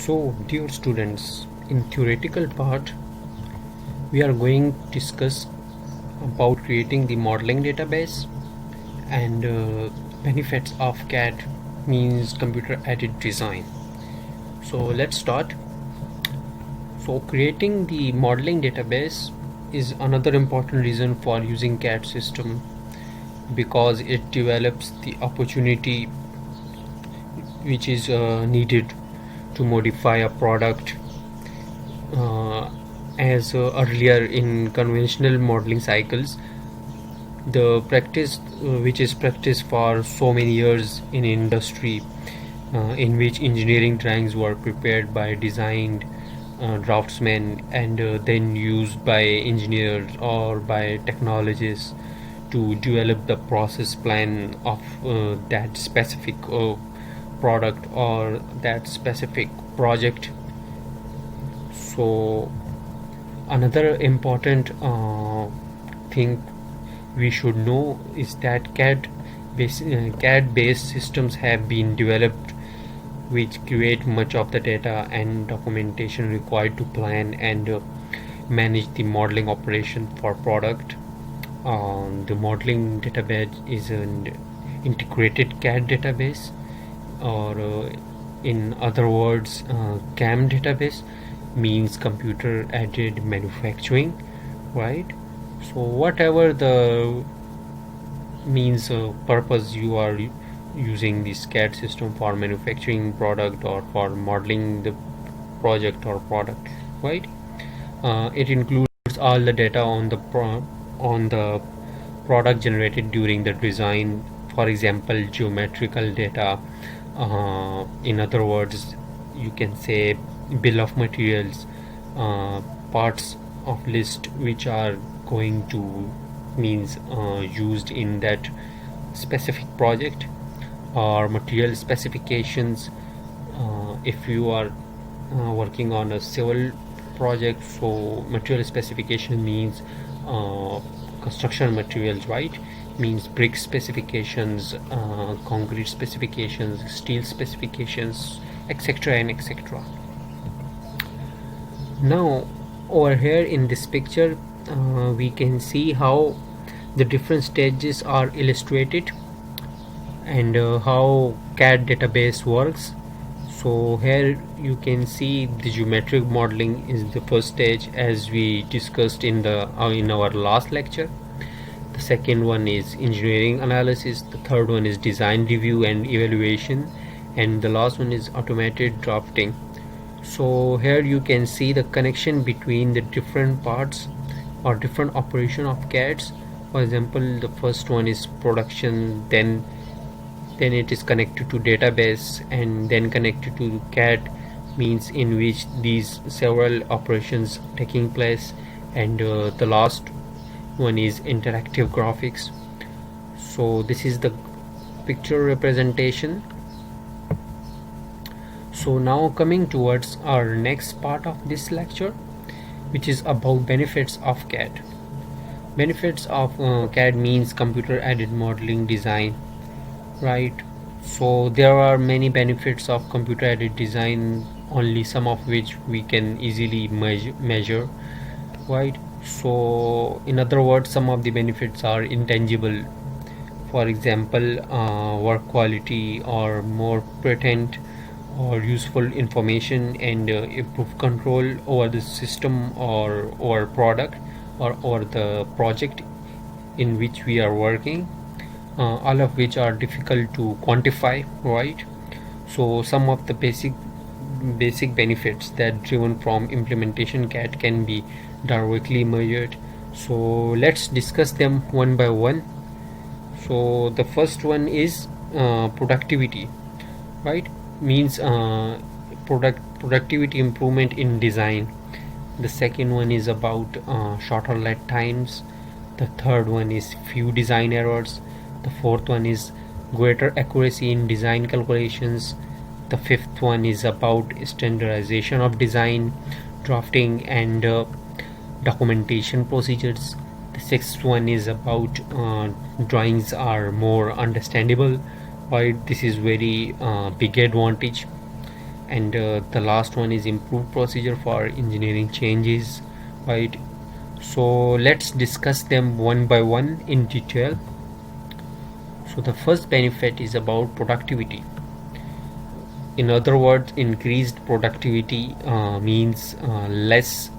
So, dear students, in theoretical part, we are going to discuss about creating the modeling database and benefits of CAD, means computer aided design. So let's start. So creating the modeling database is another important reason for using CAD system, because it develops the opportunity which is needed to modify a product, as earlier in conventional modeling cycles. The practice which is practiced for so many years in industry, in which engineering drawings were prepared by designed draftsmen and then used by engineers or by technologists to develop the process plan of that specific product or that specific project. So another important thing we should know is that CAD-based systems have been developed which create much of the data and documentation required to plan and manage the modeling operation for product. The modeling database is an integrated CAD database, or in other words, CAM database means computer aided manufacturing, right? So whatever the means purpose you are using this CAD system for manufacturing product or for modeling the project or product, right? It includes all the data on the product generated during the design, for example geometrical data, in other words you can say bill of materials, parts of list which are going to means used in that specific project, or material specifications. If you are working on a civil project, so material specification means construction materials, right? Means brick specifications, concrete specifications, steel specifications, etc. and etc. Now over here in this picture, we can see how the different stages are illustrated and how CAD database works. So here you can see the geometric modeling is the first stage, as we discussed in our last lecture. The second one is engineering analysis, the third one is design review and evaluation, and the last one is automated drafting. So here you can see the connection between the different parts or different operation of CADs. For example, the first one is production, then it is connected to database, and then connected to CAD, means in which these several operations taking place, and the last one is interactive graphics. So this is the picture representation. So now coming towards our next part of this lecture, which is about benefits of CAD. Benefits of CAD means computer aided modeling design, right? So there are many benefits of computer aided design, only some of which we can easily measure, right? So in other words, some of the benefits are intangible. For example, work quality, or more patent or useful information, and improve control over the system or over product or over the project in which we are working, all of which are difficult to quantify, right? So some of the basic benefits that driven from implementation CAD can be directly measured. So let's discuss them one by one. So the first one is productivity, right? Means productivity improvement in design. The second one is about shorter lead times. The third one is few design errors. The fourth one is greater accuracy in design calculations. The fifth one is about standardization of design, drafting and documentation procedures. The sixth one is about drawings are more understandable, right? This is very big advantage. and the last one is improved procedure for engineering changes, right? So let's discuss them one by one in detail. So the first benefit is about productivity. In other words, increased productivity means less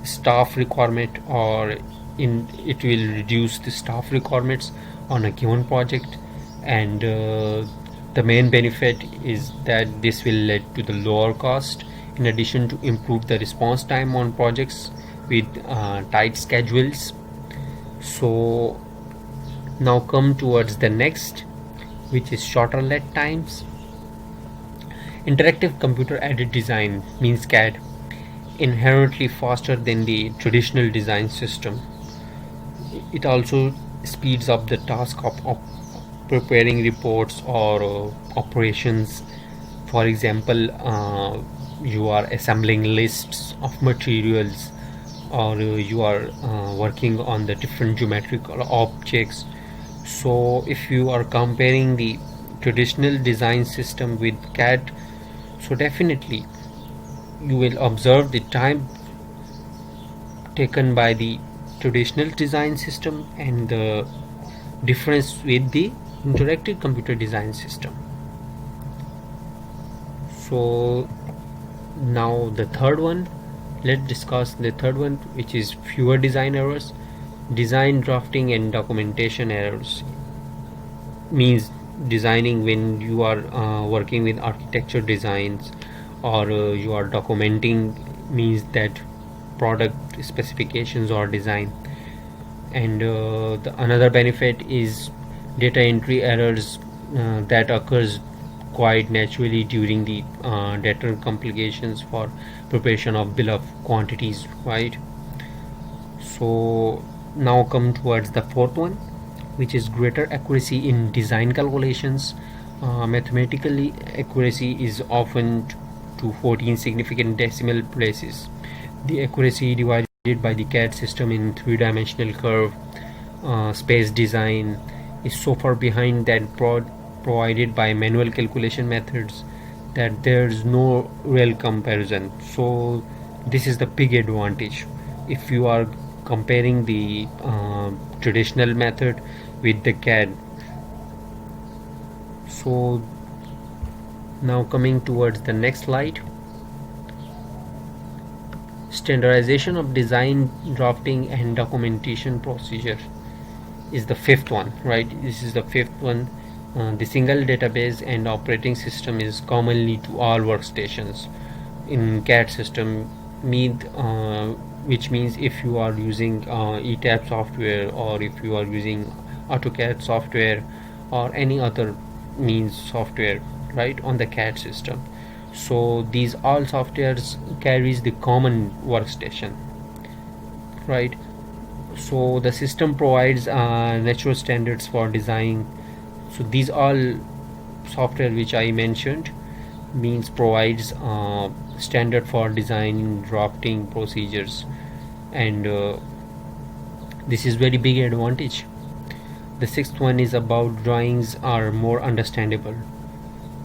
staff requirement, or in it will reduce the staff requirements on a given project. And the main benefit is that this will lead to the lower cost, in addition to improve the response time on projects with tight schedules. So now come towards the next, which is shorter lead times. Interactive computer aided design means CAD inherently faster than the traditional design system. It also speeds up the task of preparing reports or operations. For example, you are assembling lists of materials, or you are working on the different geometrical objects. So if you are comparing the traditional design system with CAD, so definitely you will observe the time taken by the traditional design system and the difference with the interactive computer design system. So now the third one, let's discuss the third one, which is fewer design errors. Design drafting and documentation errors means designing when you are working with architecture designs, or you are documenting, means that product specifications or design. And the another benefit is data entry errors that occurs quite naturally during the data complications for preparation of bill of quantities, right? So now come towards the fourth one, which is greater accuracy in design calculations. Mathematically, accuracy is often to 14 significant decimal places. The accuracy divided by the CAD system in three-dimensional curve space design is so far behind that provided by manual calculation methods that there's no real comparison. So this is the big advantage if you are comparing the traditional method with the CAD. So now coming towards the next slide, standardization of design drafting and documentation procedure is the fifth one, right? This is the fifth one. The single database and operating system is commonly to all workstations in CAD system, which means if you are using ETAP software, or if you are using AutoCAD software, or any other means software, right, on the CAD system. So these all softwares carries the common workstation, right? So the system provides natural standards for design. So these all software which I mentioned means provides standard for design drafting procedures, and this is very big advantage. The sixth one is about drawings are more understandable.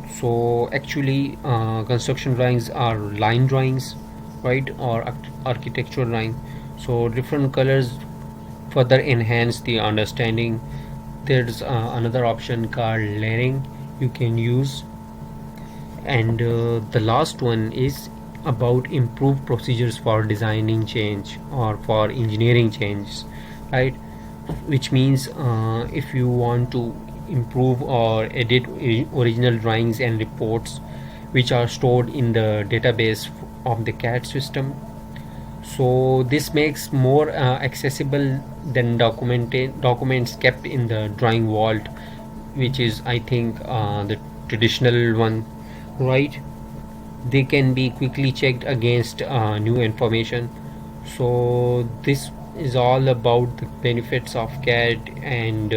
So actually construction drawings are line drawings, right, or architectural drawing. So different colors further enhance the understanding. There's another option called layering you can use. And the last one is about improved procedures for designing change or for engineering change, right? Which means if you want to improve or edit original drawings and reports which are stored in the database of the CAD system, so this makes more accessible than documents kept in the drawing vault, which is I think the traditional one, right? They can be quickly checked against new information. So this is all about the benefits of CAD and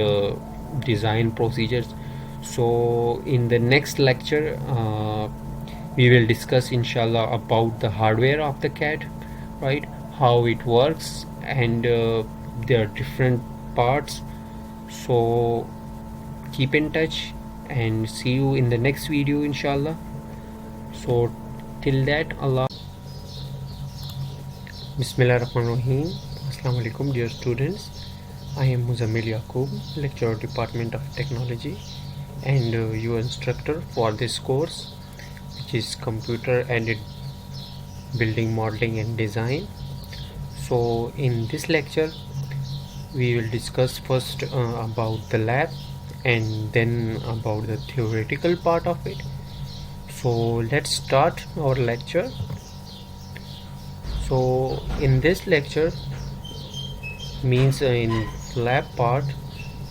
design procedures. So in the next lecture we will discuss inshallah about the hardware of the CAD, right, how it works, and there are different parts. So keep in touch and see you in the next video inshallah. So till that, Allah. Bismillahirrahmanirrahim. Assalamu alaikum, dear students. I am Muzammil Yaqub, lecturer, Department of Technology, and your instructor for this course, which is Computer Aided Building, Modeling and Design. So in this lecture we will discuss first about the lab, and then about the theoretical part of it. So let's start our lecture. So in this lecture means in lab part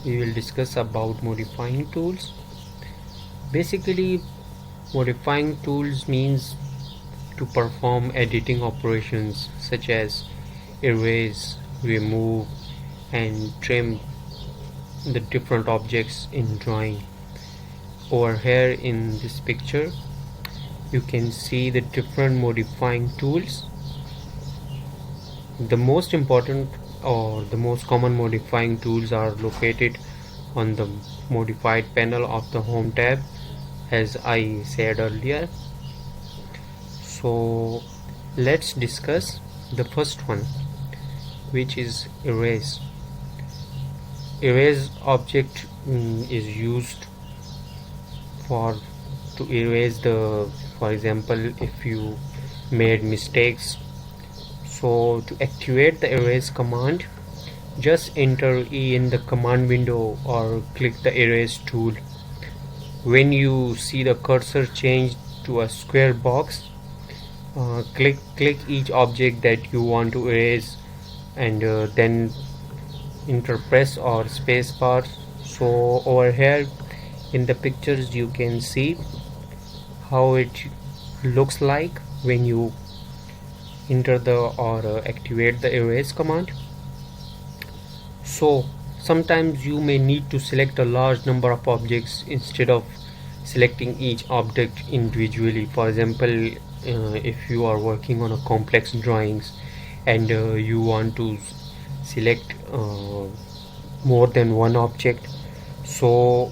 we will discuss about modifying tools. Basically, modifying tools means to perform editing operations such as erase, remove and trim the different objects in drawing. Over here in this picture you can see the different modifying tools. The most important or the most common modifying tools are located on the modified panel of the home tab, as I said earlier. So let's discuss the first one, which is erase. Erase object is used to erase the, for example, if you made mistakes. So to activate the erase command, just enter E in the command window or click the erase tool. When you see the cursor change to a square box, click each object that you want to erase, and then enter press or space bar. So over here in the pictures you can see how it looks like when you enter the or activate the erase command. So sometimes you may need to select a large number of objects instead of selecting each object individually. For example, if you are working on a complex drawings and you want to select more than one object, so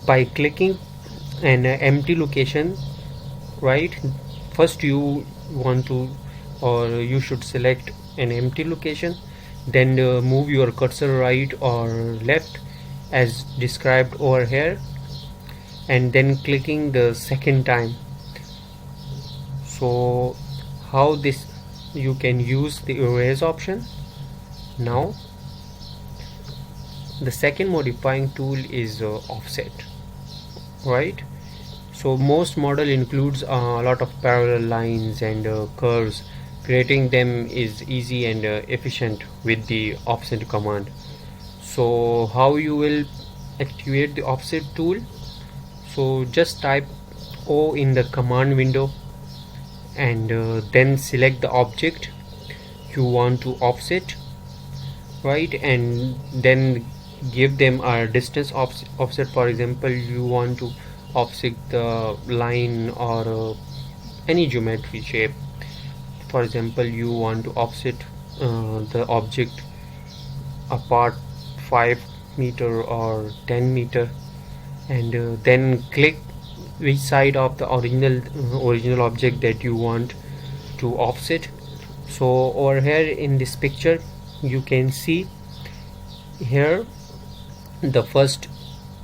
by clicking an empty location, right, first you want to or you should select an empty location, then move your cursor right or left as described over here, and then clicking the second time. So how this you can use the erase option. Now the second modifying tool is offset, right? So most model includes a lot of parallel lines and curves. Creating them is easy and efficient with the offset command. So how you will activate the offset tool? So just type O in the command window, and then select the object you want to offset, right, and then give them a distance offset. For example, you want to offset the line or any geometry shape. For example, you want to offset the object apart 5 meter or 10 meter, and then click which side of the original object that you want to offset. So over here in this picture you can see here the first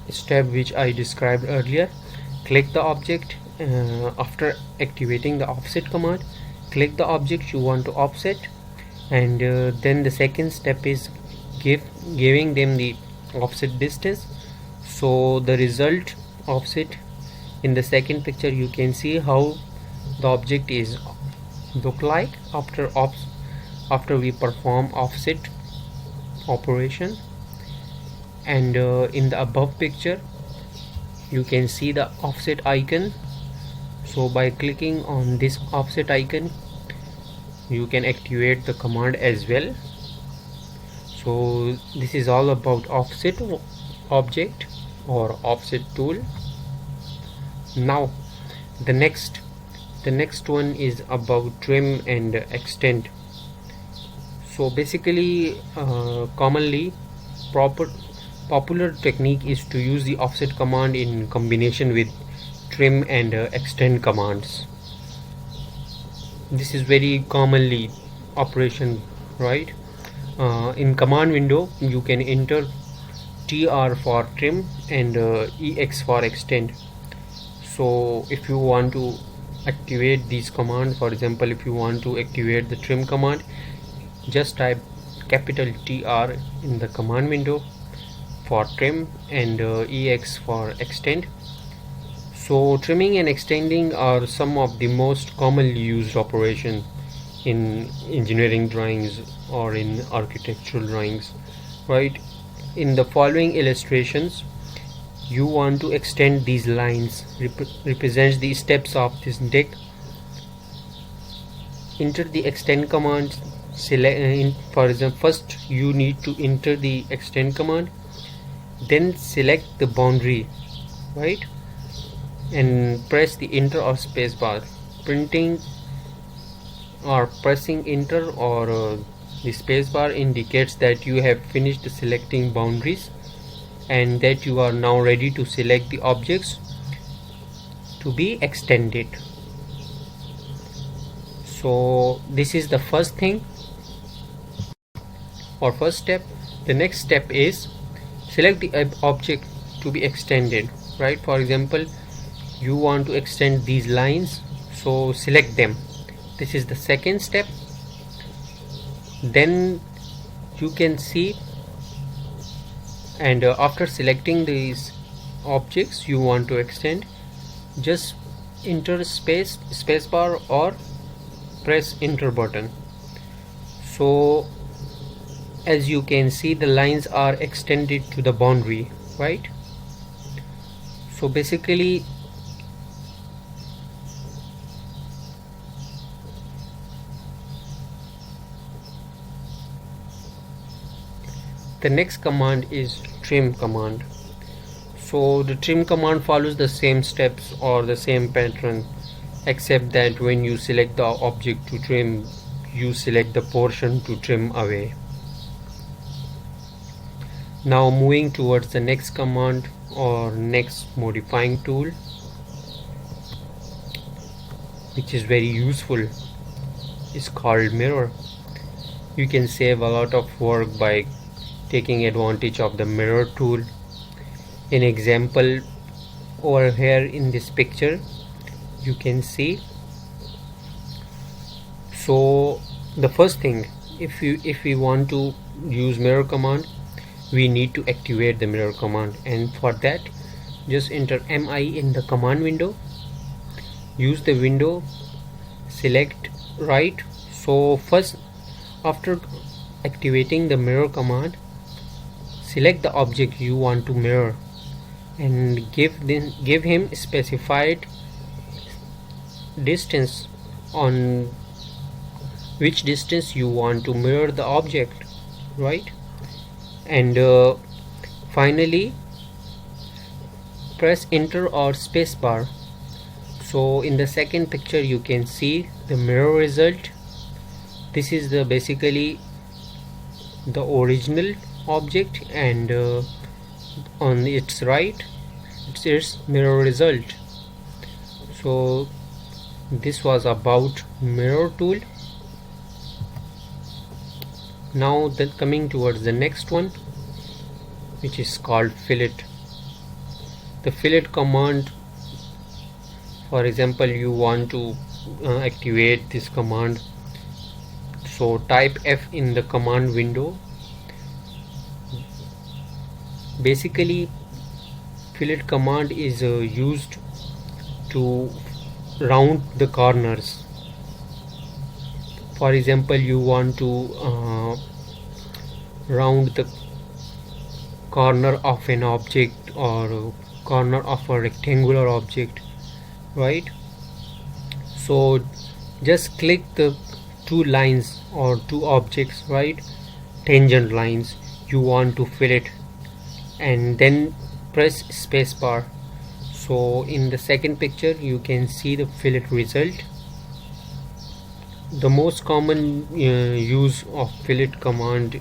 step which I described earlier. Click the object after activating the offset command, click the object you want to offset, and then the second step is giving them the offset distance. So the result offset in the second picture you can see how the object is look like after we perform offset operation. And in the above picture you can see the offset icon. So by clicking on this offset icon you can activate the command as well. So this is all about offset object or offset tool. Now the next one is about trim and extend. So basically commonly popular technique is to use the offset command in combination with trim and extend commands. This is very commonly operation, right? In command window you can enter tr for trim and ex for extend. So if you want to activate these commands, for example if you want to activate the trim command, just type capital TR in the command window for trim and ex for extend. So trimming and extending are some of the most commonly used operations in engineering drawings or in architectural drawings, right? In the following illustrations, you want to extend these lines, represents the steps of this deck. Enter the extend command. Select, for example, first you need to enter the extend command, then select the boundary, right, and press the enter or space bar. Printing or pressing enter or the space bar indicates that you have finished selecting boundaries and that you are now ready to select the objects to be extended. So this is the first thing or first step. The next step is select the object to be extended, right? For example, you want to extend these lines, so select them. This is the second step. Then you can see, and after selecting these objects you want to extend, just enter spacebar or press enter button. So as you can see, the lines are extended to the boundary, right? So basically the next command is trim command. So the trim command follows the same steps or the same pattern, except that when you select the object to trim, you select the portion to trim away. Now moving towards the next command or next modifying tool, which is very useful, is called mirror. You can save a lot of work by taking advantage of the mirror tool. An example over here in this picture you can see. So the first thing, if we want to use mirror command, we need to activate the mirror command, and for that just enter mi in the command window, use the window, select right. So first, after activating the mirror command, select the object you want to mirror and give him specified distance, on which distance you want to mirror the object, right? And finally press enter or space bar. So in the second picture you can see the mirror result. This is the basically the original object, and on its right it's its mirror result. So this was about mirror tool. Now then coming towards the next one, which is called fillet. The fillet command, for example you want to activate this command, so type F in the command window. Basically fillet command is used to round the corners. For example, you want to round the corner of an object or corner of a rectangular object, right? So just click the two lines or two objects, right, tangent lines you want to fillet, and then press spacebar. So in the second picture you can see the fillet result. The most common use of fillet command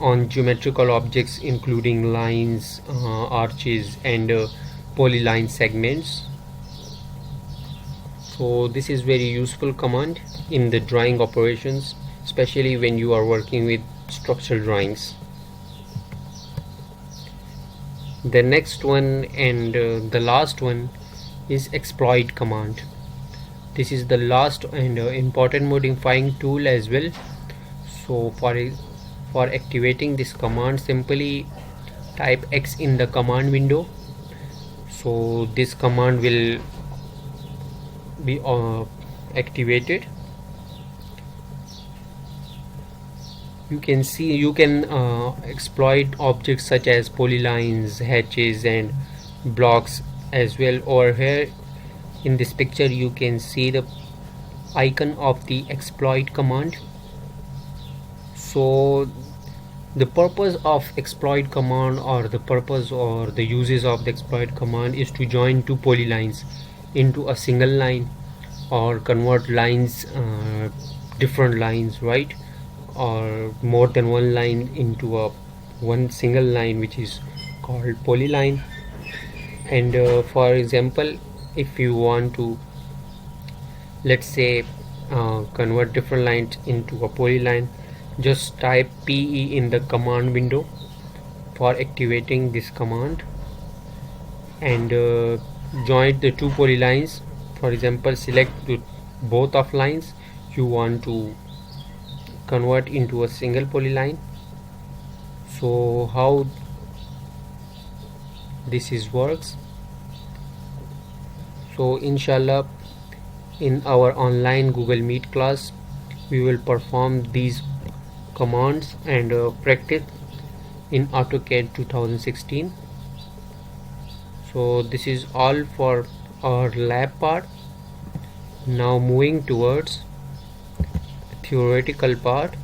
on geometrical objects including lines, arches and polyline segments. So this is very useful command in the drawing operations, especially when you are working with structural drawings. The next one and the last one is exploit command. This is the last and important modifying tool as well. So for activating this command, simply type X in the command window. So this command will be activated. You can see you can exploit objects such as polylines, hatches and blocks as well. Over here in this picture you can see the icon of the exploit command. So the purpose of exploit command, or the purpose or the uses of the exploit command, is to join two polylines into a single line, or convert lines, different lines, right, or more than one line into a one single line, which is called polyline. And for example, if you want to, let's say, convert different lines into a polyline, just type PE in the command window for activating this command, and join the two polylines. For example, select both of lines you want to convert into a single polyline. So how this is works? So inshallah, in our online Google Meet class, we will perform these commands and practice in AutoCAD 2016. So this is all for our lab part. Now moving towards theoretical part.